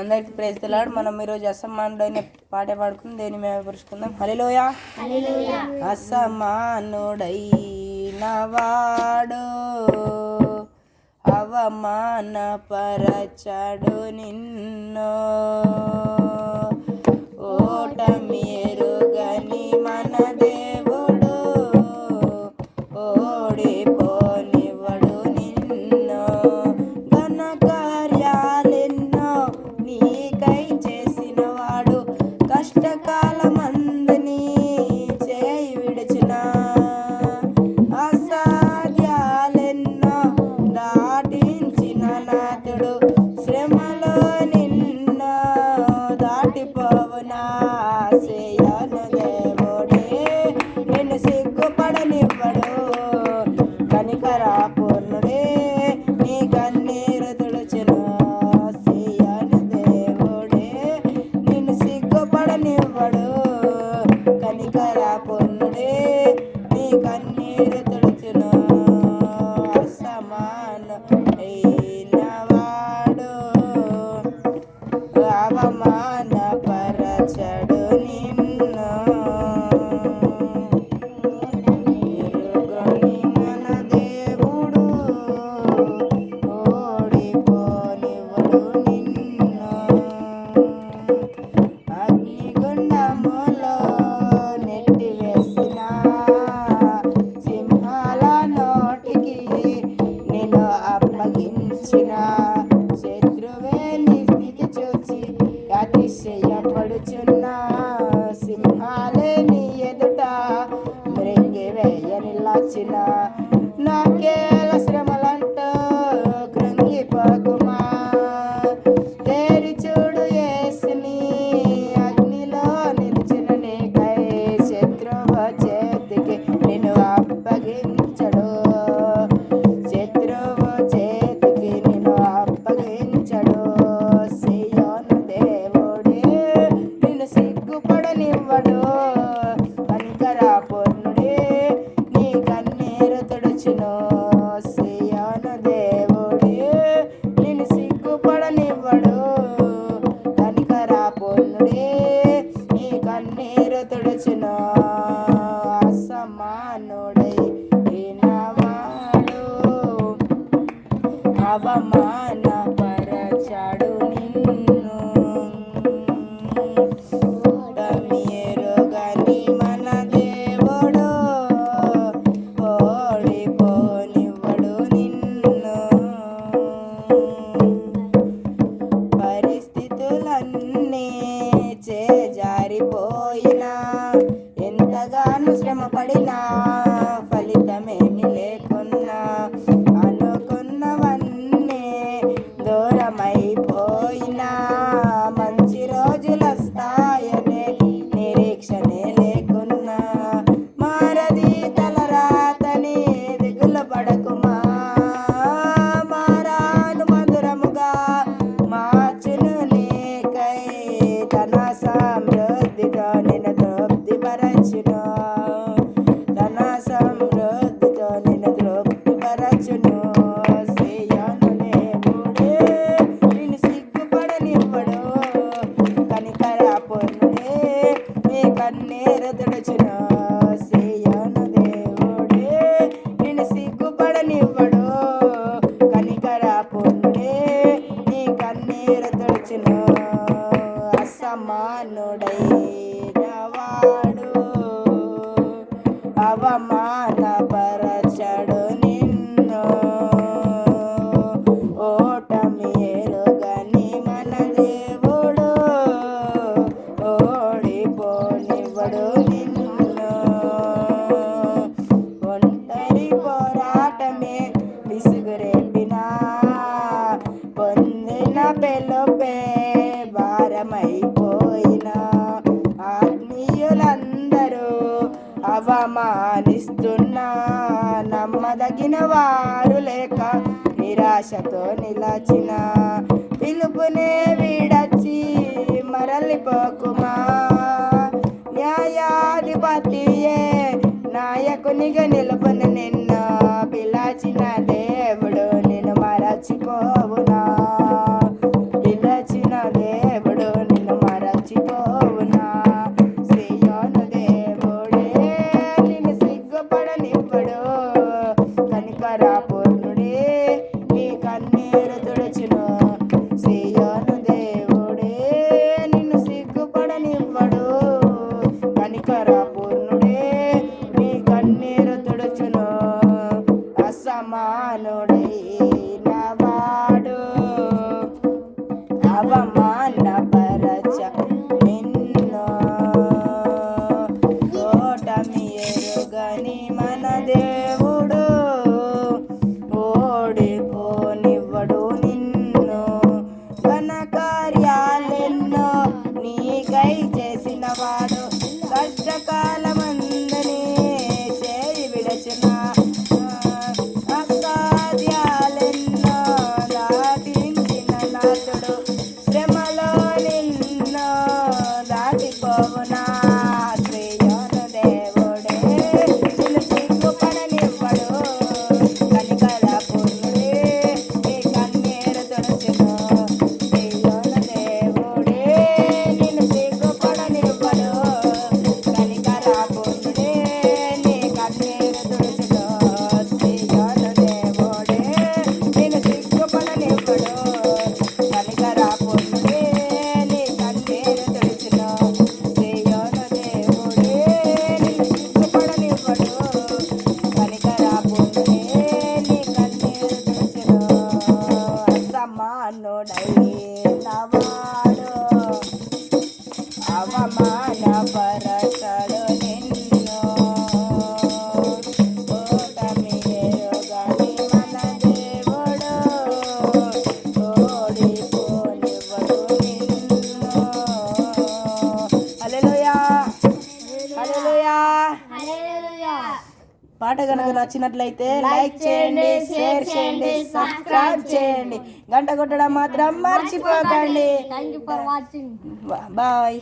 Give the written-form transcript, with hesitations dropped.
అందరికి praise the lord. మనం ఈరోజు అసమానుడైన పాట పాడుకుని దేని మీద పరుచుకుందాం. హల్లెలూయా. అసమానుడైన వాడు అవమాన పరచడు నిన్ను, ఓటమి ఎరుగని మన దేవుడు ఓడిపోనివ్వడు నిన్ను. ఘన కార్యాలెన్నో నీకై చేసిన వాడు కష్టకాలమందుని చేయి విడిచిన, అసాధ్యాలెన్నో దాటించిన నాథుడు శ్రమలో నిన్ను దాటిపోవునా. సేయను దేవుడే నిన్ను సిగ్గుపడనివ్వడు, కనికరా పూర్ణుడే నీ కన్నీరు తుడుచును. సేయను దేవుడే నిన్ను సిగ్గుపడనివ్వడు, కనికరా పూర్ణుడే నీ కన్నీరు తుడుచును. అసమానుడైన వాడు అవమాన పరచడు నిన్ను, ఎరుగని మన దేవుడు ఓడిపోనివ్వడు నిన్ను. అగ్నిగుండములో నెట్టివేసిన సింహాల నోటికి నేను అప్పగించిన, శత్రువే నీ స్థితి చూసి అతిశయపడుచున్న, సింహాలే నీ ఎదుట మృంగి వేయనిలాచిన. నాకేల శ్రమలంటూ కృంగిపోకుమా, తేరి చూడు యేసుని అగ్నిలో నిలిచిన నీకై శత్రువు చేతికి నిన్ను అప్పగించడు, శత్రువు చేతికి నిన్ను అప్పగించడు. సీయోను దేవుడే నిన్ను సిగ్గుపడనివ్వడు, కనికరా పూర్ణుడే నీ కన్నీరు తుడుచును. సీయోను దేవుడే నిన్ను సిగ్గుపడనివ్వడు, కనికరా పూర్ణుడే నీ కన్నీరు తుడుచును. అసమానుడైన వాడు అవమాన పరచడు నిన్ను, ఓటమి ఎరుగని మన దేవుడు ఓడిపోనివ్వడు నిన్ను. పరిస్థితులన్నీ చేజారిపోయినా, ఎంతగానో శ్రమ పడినా ఫలితమేమి లేకున్నా, అనుకున్నవన్నీ దూరమైపోయినా మంచి రోజులొస్తాయనే నిరీక్షనే లేకున్నా, మారది తలరాతని దిగులు పడకుమా, మారాను మధురముగా మార్చును నీకై తన సమృద్ధితో నిన్ను తృప్తిపరచును, తన సమృద్ధితో నిన్ను తృప్తిపరచును. సీయోను దేవుడే నిన్ను సిగ్గుపడనివ్వడు, కనికరా పూర్ణుడే నీ కన్నీరు తుడుచును. సీయోను దేవుడే నిన్ను సిగ్గుపడనివ్వడు, కనికరా పూర్ణుడే నీ కన్నీరు తుడుచును. అసమానుడైన వాడు అవమాన పరచడు నిన్ను, ఓటమి ఎరుగని మన దేవుడు ఓడిపోనివ్వడు నిన్ను. ఒంటరి పోరాటమే విసుగురేపినా, పొందిన పిలుపే భారమైపోయినా, ఆత్మీయులందరూ అవమానిస్తున్నా, నమ్మదగిన వారు లేక నిరాశతో నిలచిన, పిలుపునే విడచి మరలిపోకుమా, న్యాయాధిపతియే నాయకునిగా నిలుపును నిన్ను పిలచిన దేవుడు నిన్ను మరచిపోవునా, పిలచిన దేవుడు అవమానపరచ నిన్ను ఓటమి ఎరుగని మన దేవుడు ఓడిపోనివ్వడు నిన్ను ఘన కార్యాలెన్నో నీకై చేసిన వాడు కష్టకాలమందని చేయి విడచిన అసాధ్యాలెన్నో దాటించిన నాథుడు శ్రమలో నిన్ను దాటిపోవునా శ్రీయోను దేవుడే నిన్ను సిగ్గుపడనివ్వడు కనికర పూర్ణుడే నీ కన్నీరు తుడుచును శ్రీయోను దేవుడే నిన్ను సిగ్గుపడనివ్వడు కనికర పూర్ణుడే నీ కన్నీరు తుడుచును శ్రీయోను దేవుడే నిన్ను సిగ్గుపడనివ్వడు కనికర పూర్ణుడే నీ కన్నీరు తుడుచును శ్రీయోను దేవుడే నిన్ను సిగ్గుపడనివ్వడు కనికర పూర్ణుడే నీ కన్నీరు తుడుచును అసమానుడైన వాడు అవమానపరచడు నిన్ను ఓటమి ఎరుగని మన దేవుడు ఓడిపోనివ్వడు నిన్ను హల్లెలూయా హల్లెలూయా పాట కనుక నచ్చినట్లయితే లైక్ చేయండి, షేర్ చేయండి, సబ్స్క్రైబ్ చేయండి, గంట కొట్టడం మాత్రం మర్చిపోకండి. Thank you for watching. Bye.